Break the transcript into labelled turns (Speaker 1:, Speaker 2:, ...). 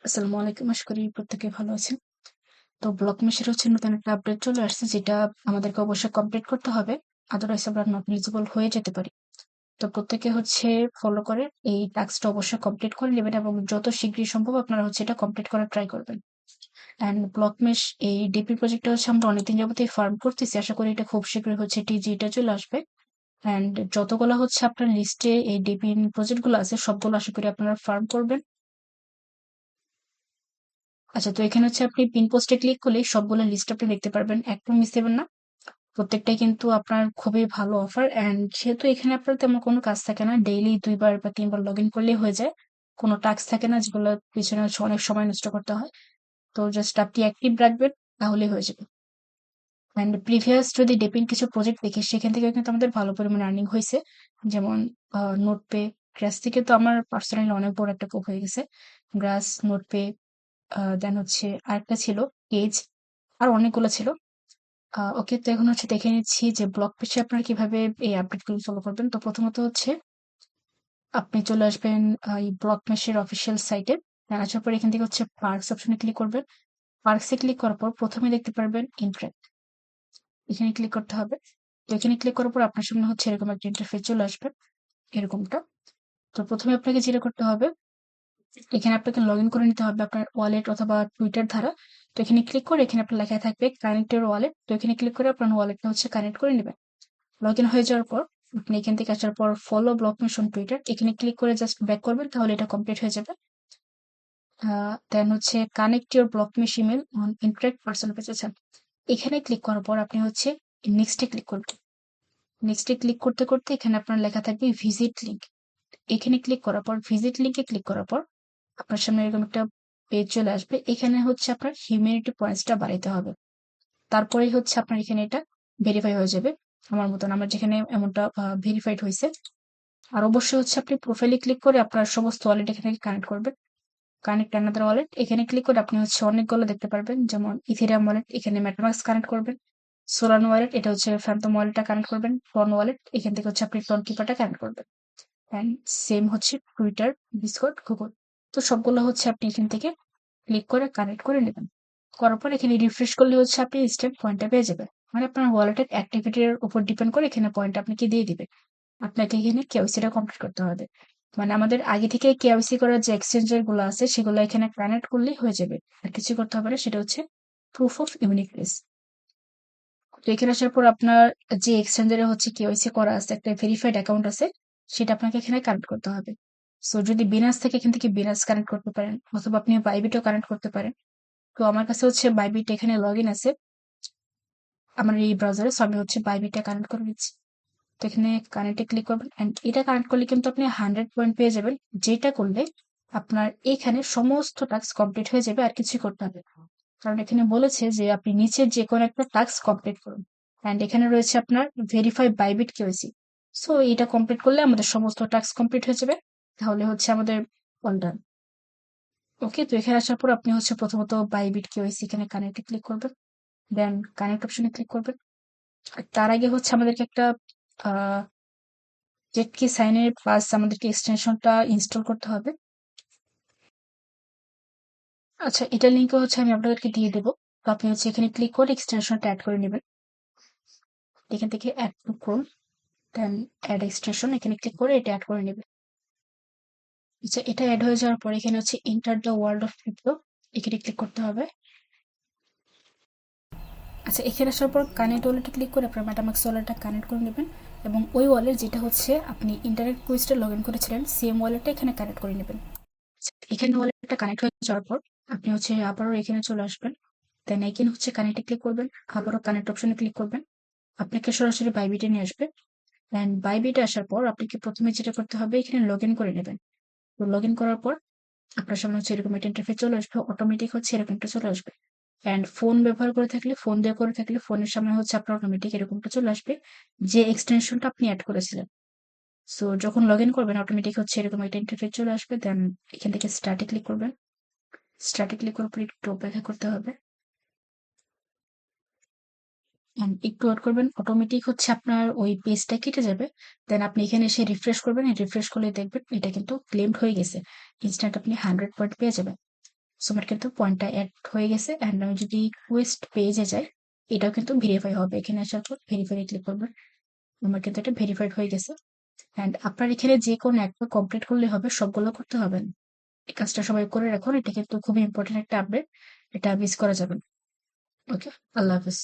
Speaker 1: আসসালামু আলাইকুম। আশা করি প্রত্যেকে ভালো আছেন। তো ব্লক মেশের নতুন একটা আপডেট চলে আসছে, যেটা আমাদেরকে অবশ্যই কমপ্লিট করতে হবে। আদারওয়াইজ আমরা নট এলিজিবল হয়ে যেতে পারি। তো প্রত্যেকে ফলো করে এই টাস্কটা অবশ্যই কমপ্লিট করে নেবেন এবং যত শীঘ্রই সম্ভব আপনারা এটা কমপ্লিট করার ট্রাই করবেন। অ্যান্ড ব্লক মেশ এই ডিপি প্রজেক্টটা আমরা অনেকদিন যাবতই ফার্ম করতেছি। আশা করি এটা খুব শীঘ্রই টিজিটা চলে আসবে। অ্যান্ড যতগুলো আপনার লিস্টে এই ডিপি প্রজেক্ট গুলো আছে সবগুলো আশা করি আপনারা ফার্ম করবেন। আচ্ছা, তো এখানে আপনি পিন পোস্টে ক্লিক করলেই সবগুলো লিস্ট আপনি দেখতে পারবেন, একদম মিস দেবেন না। প্রত্যেকটাই কিন্তু আপনার খুবই ভালো অফার। এন্ড যেহেতু এখানে আপনার তেমন কোনো কাজ থাকে না, ডেইলি 2 বার বা 3 বার লগ ইন করলেই হয়ে যায়। কোনো টাস্ক থাকে না যেগুলো পিছনে অনেক সময় নষ্ট করতে হয়। তো জাস্ট আপনি অ্যাক্টিভ রাখবেন, তাহলেই হয়ে যাবে। এন্ড প্রিভিয়াস যদি ডেপিন কিছু প্রজেক্ট দেখি, সেখান থেকে কিন্তু আমাদের ভালো পরিমাণে আর্নিং হয়েছে। যেমন নোটপে, গ্রাস থেকে তো আমার পার্সোনালি অনেক বড় একটা কোপ হয়ে গেছে। গ্রাস, নোটপে, দেন আরেকটা ছিল কেজ, আর অনেকগুলো ছিল। ওকে, তো এখন দেখে নিচ্ছি যে ব্লগ পেজে আপনারা কিভাবে এই আপডেট গুলো ফলো করবেন। তো প্রথমত আপনি চলে আসবেন এই ব্লগ মেশের অফিসিয়াল সাইটে। আসার পর এখান থেকে পার্কস অপশনে ক্লিক করবেন। পার্কসে ক্লিক করার পর প্রথমে দেখতে পারবেন ইন্টারেক্ট, এখানে ক্লিক করতে হবে। তো এখানে ক্লিক করার পর আপনার সামনে এরকম একটা ইন্টারফেস চলে আসবে, এরকমটা। তো প্রথমে আপনাকে যেটা করতে হবে, এখানে আপনাকে লগ ইন করে নিতে হবে আপনার ওয়ালেট অথবা টুইটার দ্বারা। তো এখানে ক্লিক করে এখানে আপনার লেখা থাকবে কানেক্ট ইউর ওয়ালেট। তো এখানে ক্লিক করে আপনার ওয়ালেটটা কানেক্ট করে নেবেন। লগ ইন হয়ে যাওয়ার পর আপনি এখান থেকে আসার পর ফলো ব্লক মিশন টুইটার, এখানে ক্লিক করে জাস্ট ব্যাক করবেন, তাহলে এটা কমপ্লিট হয়ে যাবে। Then connect your block mish email on interact personal page. আচ্ছা, এখানে ক্লিক করার পর আপনি নেক্সটে ক্লিক করবেন। নেক্সটে ক্লিক করতে করতে এখানে আপনার লেখা থাকবে ভিজিট লিঙ্ক। এখানে ক্লিক করার পর ভিজিট লিঙ্কে ক্লিক করার পর আপনার সামনে এরকম একটা পেজ চলে আসবে। এখানে আপনার হিউম্যানিটি পয়েন্টসটা বাড়াইতে হবে। তারপরেই আপনার এখানে এটা ভেরিফাই হয়ে যাবে। আমার মতন আমার যেখানে এমনটা ভেরিফাইড হয়েছে। আর অবশ্যই আপনি প্রোফাইলে ক্লিক করে আপনার সমস্ত ওয়ালেট এখানে থেকে কানেক্ট করবেন। কানেক্ট অ্যানাদার ওয়ালেট, এখানে ক্লিক করে আপনি অনেকগুলো দেখতে পারবেন, যেমন ইথেরিয়াম ওয়ালেট, এখানে মেটামাস্ক কানেক্ট করবেন। সোলানো ওয়ালেট, এটা ফ্যান্টম ওয়ালেটটা কানেক্ট করবেন। টন ওয়ালেট, এখান থেকে আপনি টন কিপারটা কানেক্ট করবেন। And same Twitter, Discord, Google. তো সবগুলো আপনি এখান থেকে ক্লিক করে কানেক্ট করে নেবেন। করার পর এখানে রিফ্রেশ করলে আপনি ইনস্ট্যান্ট পয়েন্টটা পেয়ে যাবেন। মানে আপনার ওয়ালেটের অ্যাক্টিভিটির উপর ডিপেন্ড করে এখানে পয়েন্ট আপনাকে দিয়ে দিবে। আপনাকে এখানে কেওয়াইসিটা কমপ্লিট করতে হবে। মানে আমাদের আগে থেকে কেওয়াইসি করার যে এক্সচেঞ্জের গুলো আছে সেগুলো এখানে কানেক্ট করলেই হয়ে যাবে। আর কিছু করতে হবে না, সেটা প্রুফ অফ ইউনিকনেস। তো এখানে আসার পর আপনার যে এক্সচেঞ্জারে কেওয়াইসি করা আছে, একটা ভেরিফাইড অ্যাকাউন্ট আছে, সেটা আপনাকে এখানে কানেক্ট করতে হবে। সো যদি বিনাস থেকে এখান থেকে বিনাস কানেক্ট করতে পারেন, অথবা আপনি বাইবিটও কানেক্ট করতে পারেন। তো আমার কাছে বাইবিট এখানে লগ ইন আছে আমার এই ব্রাউজারে, সো আমি বাইবিটটা কানেক্ট করে নিচ্ছি। তো এখানে কানেক্টে ক্লিক করবেন, এন্ড এটা কানেক্ট করলে কিন্তু আপনি 100 পয়েন্ট পেয়ে যাবেন, যেটা করলে আপনার এখানে সমস্ত টাস্ক কমপ্লিট হয়ে যাবে, আর কিছু করতে হবে না। কারণ এখানে বলেছে যে আপনি নিচে যে কোনো একটা টাস্ক কমপ্লিট করুন। এন্ড এখানে রয়েছে আপনার ভেরিফাই বাইবিট কেওয়াইসি। সো এটা কমপ্লিট করলে আমাদের সমস্ত টাস্ক কমপ্লিট হয়ে যাবে, তাহলে আমাদের অল ডান। ওকে, তো এখানে আসার পর আপনি প্রথমত বাইবিট কেওয়াইসি এখানে কানেক্টে ক্লিক করবেন। দেন কানেক্ট অপশনে ক্লিক করবেন। আর তার আগে আমাদেরকে একটা জেটকি সাইনের প্লাস আমাদেরকে এক্সটেনশনটা ইনস্টল করতে হবে। আচ্ছা, এটা লিঙ্ক আমি আপনাদেরকে দিয়ে দেবো। তো আপনি এখানে ক্লিক করে এক্সটেনশনটা অ্যাড করে নেবেন। এখান থেকে add to Chrome, then add extension, এখানে ক্লিক করে এটা অ্যাড করে নেবেন। আচ্ছা, এটা অ্যাড হয়ে যাওয়ার পর এখানে enter the world of crypto, এখানে ক্লিক করতে হবে। আচ্ছা, এখানে আসার পর কানেক্ট ওয়ালেটে ক্লিক করে আপনার মেটামাক্স ওয়ালেটটা কানেক্ট করে নেবেন, এবং ওই ওয়ালেট যেটা আপনি ইন্টারনেট কুইজটা লগ ইন করেছিলেন, সেম ওয়ালেটটা এখানে কানেক্ট করে নেবেন। এখানে ওয়ালেটটা কানেক্ট হয়ে যাওয়ার পর আপনি আবারও এখানে চলে আসবেন। দেন এখানে কানেক্টে ক্লিক করবেন, আবারও কানেক্ট অপশনে ক্লিক করবেন। আপনাকে সরাসরি বাইবিটে নিয়ে আসবে। অ্যান্ড বাইবিটে আসার পর আপনাকে প্রথমে যেটা করতে হবে, এখানে লগ ইন করে নেবেন। তো লগ ইন করার পর আপনার সামনে এরকম একটা ইন্টারফেস চলে আসবে, অটোমেটিক এরকমটা চলে আসবে। অ্যান্ড ফোন ব্যবহার করে থাকলে, ফোন দিয়ে করে থাকলে ফোনের সামনে আপনার অটোমেটিক এরকমটা চলে আসবে, যে এক্সটেনশনটা আপনি অ্যাড করেছিলেন। সো যখন লগ ইন করবেন অটোমেটিক এরকম একটা ইন্টারফেস চলে আসবে। দেন এখান থেকে স্টার্টে ক্লিক করবেন। স্টার্টে ক্লিক করার পর একটু অপেক্ষা করতে হবে। একটু ওয়েট করবেন, অটোমেটিক আপনার ওই পেজটা কেটে যাবে। দেন আপনি এখানে এসে রিফ্রেশ করবেন, রিফ্রেশ করলে দেখবেন এটা কিন্তু ক্লেমড হয়ে গেছে। ইনস্ট্যান্ট আপনি 100 পয়েন্ট পেয়ে যাবেন। সো আমার কিন্তু পয়েন্টটা এড হয়ে গেছে। অ্যান্ড আমি যদি রিকোয়েস্ট পেজে যাই, এটাও কিন্তু ভেরিফাই হবে। এখানে আসার পর ভেরিফাই ক্লিক করবেন, আমার কিন্তু এটা ভেরিফাইড হয়ে গেছে। অ্যান্ড আপনার এখানে যে কোনো একটা কমপ্লিট করলে হবে, সবগুলো করতে হবে না। এই কাজটা সবাই করে রাখুন, এটা কিন্তু খুবই ইম্পর্টেন্ট একটা আপডেট, এটা মিস করা যাবে না। ওকে, আল্লাহ হাফিজ।